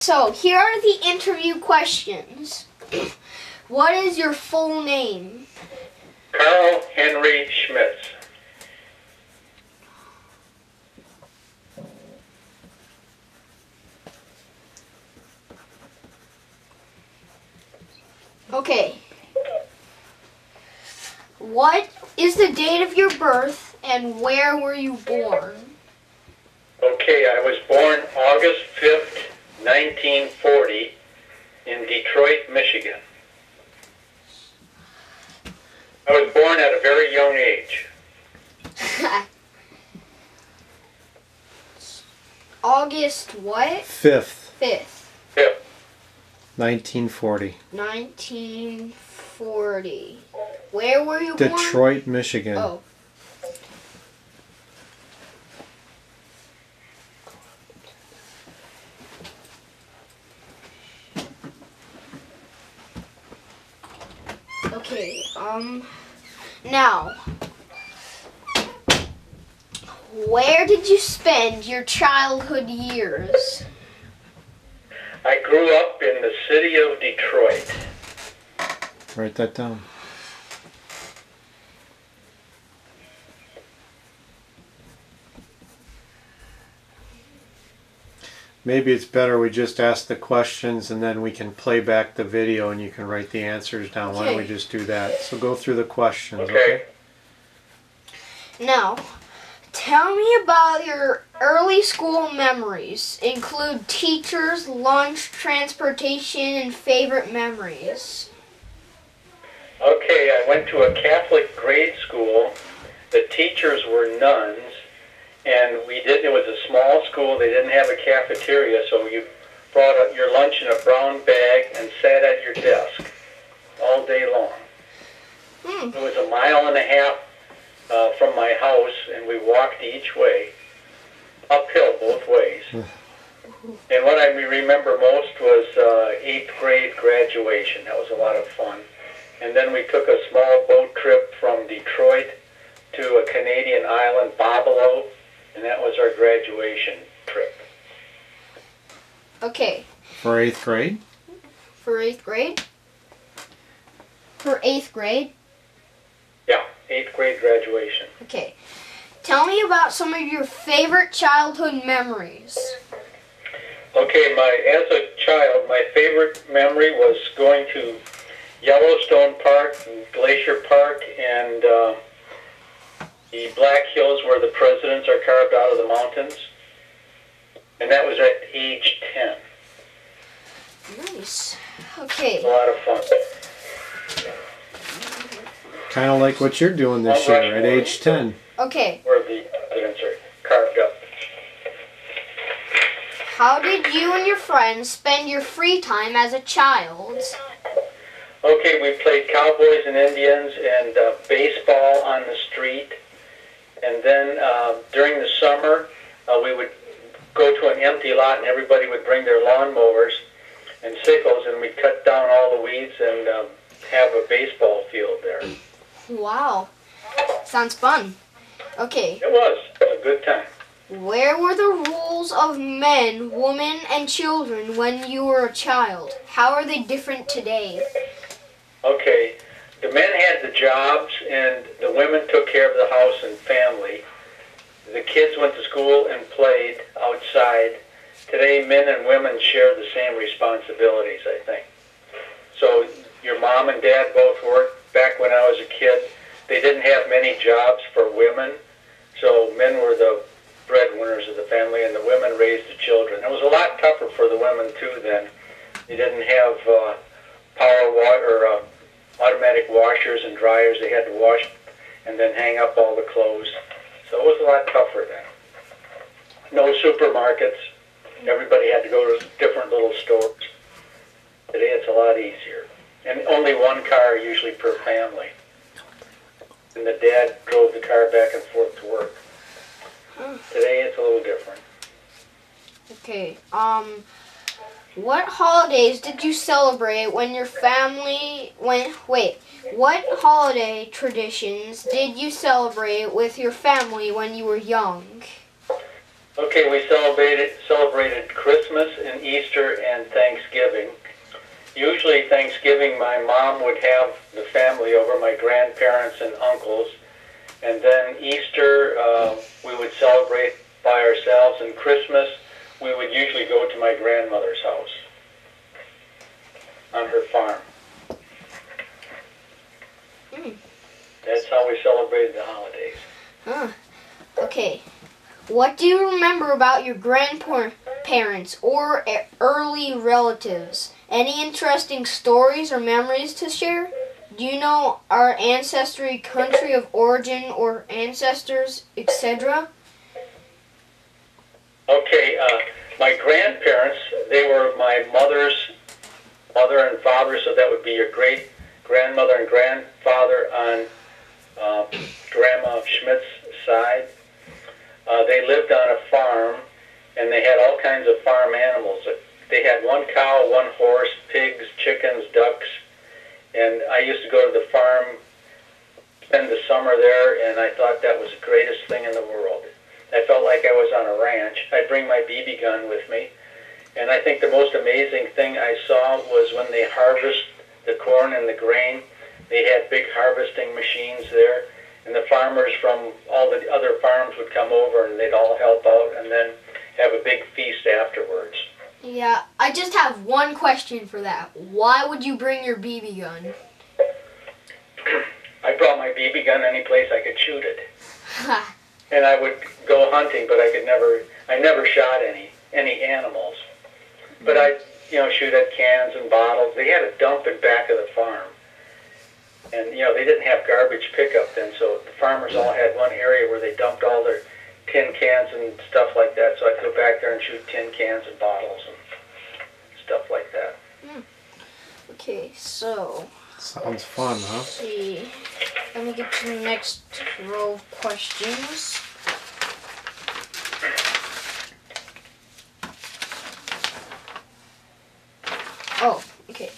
So, here are the interview questions. What is your full name? Karl Henry Schmitz. Okay. What is the date of your birth and where were you born? Okay, I was born August 5th, 1940 in Detroit, Michigan. I was born at a very young age. August what? 5th, 5th. 1940. 1940. Where were you born? Detroit, Michigan. Oh. Okay, now, where did you spend your childhood years? I grew up in the city of Detroit. Write that down. Maybe it's better we just ask the questions and then we can play back the video and you can write the answers down. Why don't we just do that? So go through the questions, okay? Now, tell me about your early school memories. Include teachers, lunch, transportation, and favorite memories. Okay, I went to a Catholic grade school. The teachers were nuns. And it was a small school, they didn't have a cafeteria, so you brought your lunch in a brown bag and sat at your desk all day long. It was 1.5 miles from my house, and we walked each way, uphill both ways. And what I remember most was 8th grade graduation. That was a lot of fun. And then we took a small boat trip from Detroit to a Canadian island, Babilo. And that was our graduation trip. Okay. For 8th grade? For 8th grade? For 8th grade? Yeah, 8th grade graduation. Okay. Tell me about some of your favorite childhood memories. Okay, as a child, my favorite memory was going to Yellowstone Park, Glacier Park, and the Black Hills where the presidents are carved out of the mountains. And that was at age 10. Nice. Okay. A lot of fun. Kind of like what you're doing this year at age 10. Okay. Where the presidents are carved up. How did you and your friends spend your free time as a child? Okay, we played cowboys and Indians and baseball on the street. And then during the summer, we would go to an empty lot and everybody would bring their lawnmowers and sickles and we'd cut down all the weeds and have a baseball field there. Wow. Sounds fun. Okay. It was a good time. Where were the roles of men, women, and children when you were a child? How are they different today? Okay. The men had the jobs and the women took care of the house and family. The kids went to school and played outside. Today, men and women share the same responsibilities, I think. So your mom and dad both worked. Back when I was a kid, they didn't have many jobs for women, so men were the breadwinners of the family and the women raised the children. It was a lot tougher for the women, too, then. They didn't have power water or automatic washers and dryers. They had to wash and then hang up all the clothes. So it was a lot tougher then. No supermarkets. Everybody had to go to different little stores. Today it's a lot easier. And only one car usually per family. And the dad drove the car back and forth to work. Today it's a little different. Okay. What holidays did you celebrate when your family what holiday traditions did you celebrate with your family when you were young? Okay, we celebrated Christmas and Easter and Thanksgiving. Usually Thanksgiving, my mom would have the family over, my grandparents and uncles. And then Easter, we would celebrate by ourselves. And Christmas, we would usually go to my grandmother's house on her farm. That's how we celebrated the holidays. Huh. Okay. What do you remember about your grandparents or early relatives? Any interesting stories or memories to share? Do you know our ancestry, country of origin, or ancestors, etc.? Okay, my grandparents, they were my mother's mother and father, so that would be your great-grandmother and grandfather on Grandma Schmitz's side. They lived on a farm, and they had all kinds of farm animals. They had one cow, one horse, pigs, chickens, ducks, and I used to go to the farm, spend the summer there, and I thought that was the greatest thing in the world. I felt like I was on a ranch. I'd bring my BB gun with me, and I think the most amazing thing I saw was when they harvest the corn and the grain. They had big harvesting machines there, and the farmers from all the other farms would come over, and they'd all help out, and then have a big feast afterwards. Yeah, I just have one question for that. Why would you bring your BB gun? I brought my BB gun any place I could shoot it. And I would go hunting, but I never shot any animals. But I'd, shoot at cans and bottles. They had a dump in back of the farm. And, they didn't have garbage pickup then, so the farmers all had one area where they dumped all their tin cans and stuff like that, so I'd go back there and shoot tin cans and bottles and stuff like that. Okay, so... Sounds fun, huh? Let's see. Let me get to the next row of questions. Oh, okay.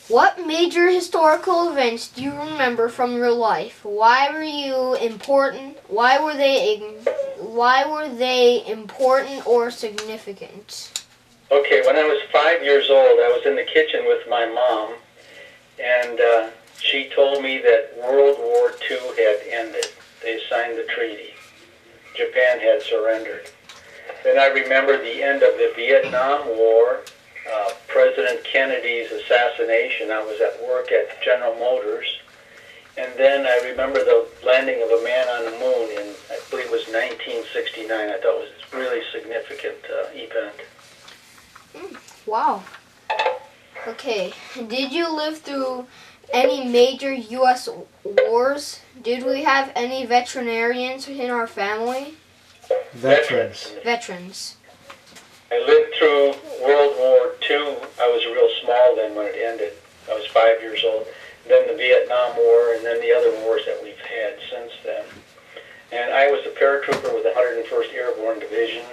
What major historical events do you remember from your life? Why were you important? Why were they important or significant? Okay, when I was 5 years old, I was in the kitchen with my mom, and she told me that World War II had ended. They signed the treaty. Japan had surrendered. Then I remember the end of the Vietnam War, President Kennedy's assassination. I was at work at General Motors. And then I remember the landing of a man on the moon in, I believe it was 1969. I thought it was a really significant event. Wow. Okay. Did you live through any major U.S. wars? Did we have any veterinarians in our family? Veterans. I lived through World War II. I was real small then when it ended. I was 5 years old. Then the Vietnam War, and then the other wars that we've had since then. And I was a paratrooper with the 101st Airborne Division,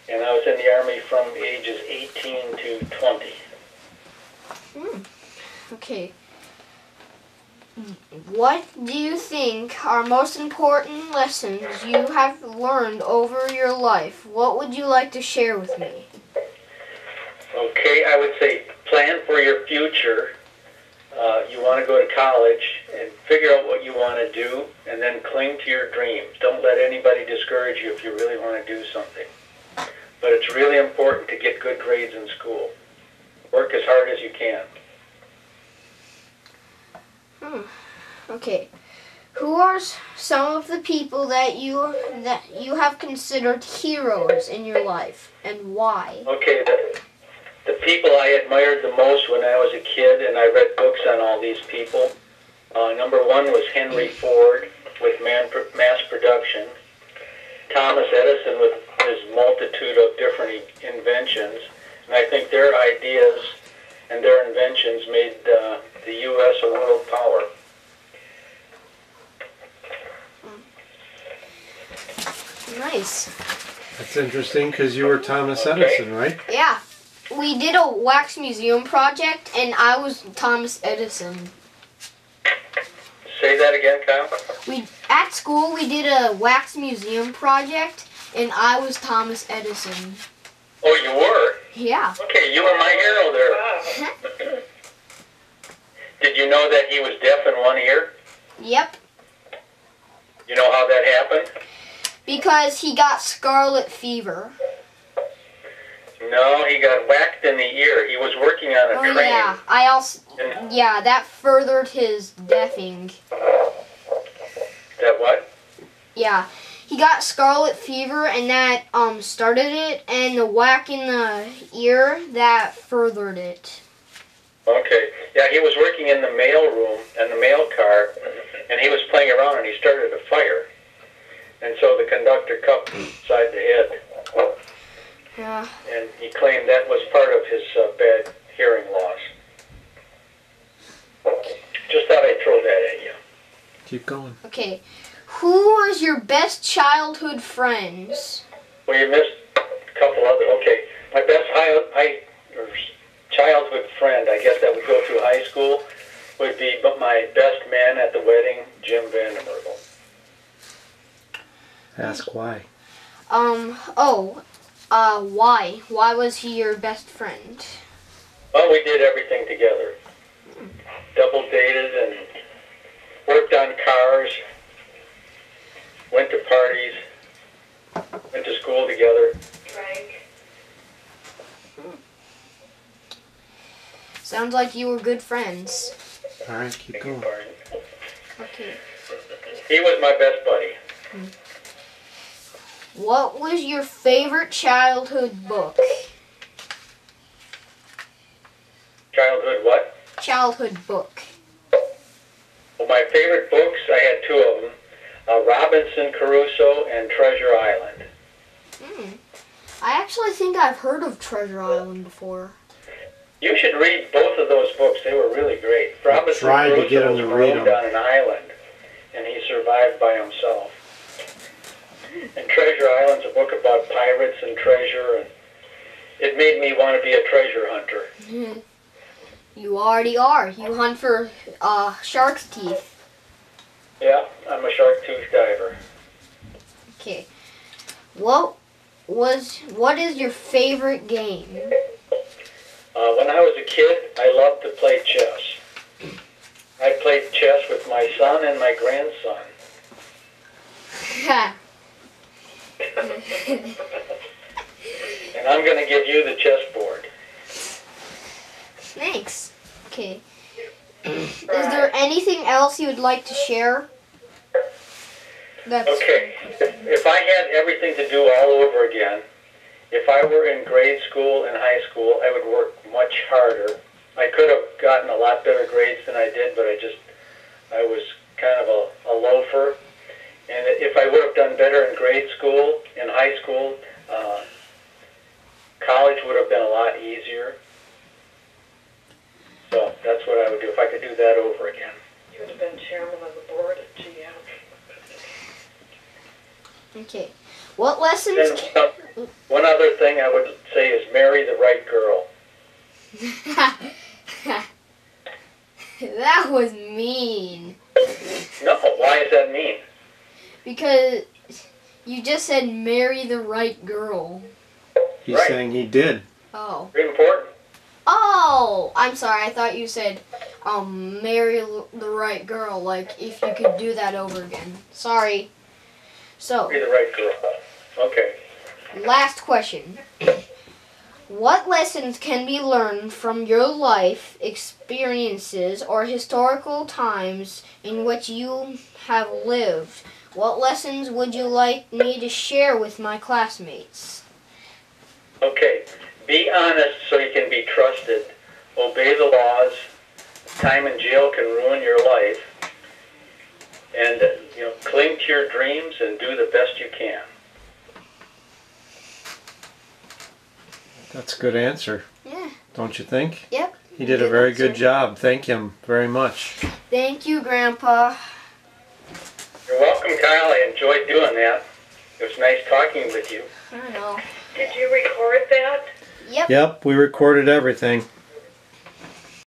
and I was in the Army from ages 18 to 20. Okay. What do you think are most important lessons you have learned over your life? What would you like to share with me? Okay, I would say plan for your future. You want to go to college and figure out what you want to do, and then cling to your dreams. Don't let anybody discourage you if you really want to do something. But it's really important to get good grades in school. Work as hard as you can. Okay. Who are some of the people that you have considered heroes in your life, and why? Okay, the people I admired the most when I was a kid, and I read books on all these people. Number one was Henry Ford with mass production. Thomas Edison with his multitude of different inventions. And I think their ideas and their inventions made the U.S. a world power. Nice. That's interesting because you were Thomas Edison, right? Yeah. We did a wax museum project, and I was Thomas Edison. Say that again, Kyle? At school, we did a wax museum project, And I was Thomas Edison. Oh, you were? Yeah. Okay, you were my hero there. Did you know that he was deaf in one ear? Yep. You know how that happened? Because he got scarlet fever. No, he got whacked in the ear. He was working on a train. Yeah. Yeah, that furthered his deafing. That what? Yeah. He got scarlet fever and that started it, and the whack in the ear, that furthered it. Okay. Yeah, he was working in the mail room and the mail car, and he was playing around and he started a fire. And so the conductor cuffed him inside the head. Yeah. And he claimed that was part of his bad hearing loss. Just thought I'd throw that at you. Keep going. Okay. Who was your best childhood friends? Well, you missed a couple other. Okay. My best childhood friend, I guess that would go through high school, would be my best man at the wedding, Jim Vandermerkel. Ask why. Why? Why was he your best friend? Well, we did everything together. Double dated and worked on cars, went to parties, went to school together. Right. Sounds like you were good friends. All right, keep going. Okay. He was my best buddy. What was your favorite childhood book? Childhood what? Childhood book. Well, my favorite books, I had two of them, Robinson Crusoe and Treasure Island. I actually think I've heard of Treasure Island before. You should read both of those books. They were really great. Robinson tried to Crusoe get him was to read marooned them. on an island, and he survived by himself. And Treasure Island's a book about pirates and treasure, and it made me want to be a treasure hunter. You already are. You hunt for shark's teeth. Yeah, I'm a shark tooth diver. Okay. What is your favorite game? When I was a kid, I loved to play chess. I played chess with my son and my grandson. And I'm going to give you the chessboard. Thanks. Okay. Is there anything else you would like to share? Okay. If I had everything to do all over again, if I were in grade school and high school, I would work much harder. I could have gotten a lot better grades than I did, but I was kind of a loafer. And if I would have done better in grade school and high school, college would have been a lot easier. So that's what I would do if I could do that over again. You would have been chairman of the board at GM. Okay. What lessons? And, one other thing I would say is marry the right girl. That was mean. No, why is that mean? Because you just said marry the right girl. He's Right. saying he did. Oh. Very important. Oh, I'm sorry. I thought you said marry the right girl. Like if you could do that over again. Sorry. So, Marry the right girl. Okay. last question. What lessons can be learned from your life experiences or historical times in which you have lived? What lessons would you like me to share with my classmates? Okay. Be honest so you can be trusted. Obey the laws. Time in jail can ruin your life. And, cling to your dreams and do the best you can. That's a good answer. Yeah. Don't you think? Yep. He did a very good job. Thank him very much. Thank you, Grandpa. You're welcome, Kyle. I enjoyed doing that. It was nice talking with you. I don't know. Did you record that? Yep. Yep, we recorded everything.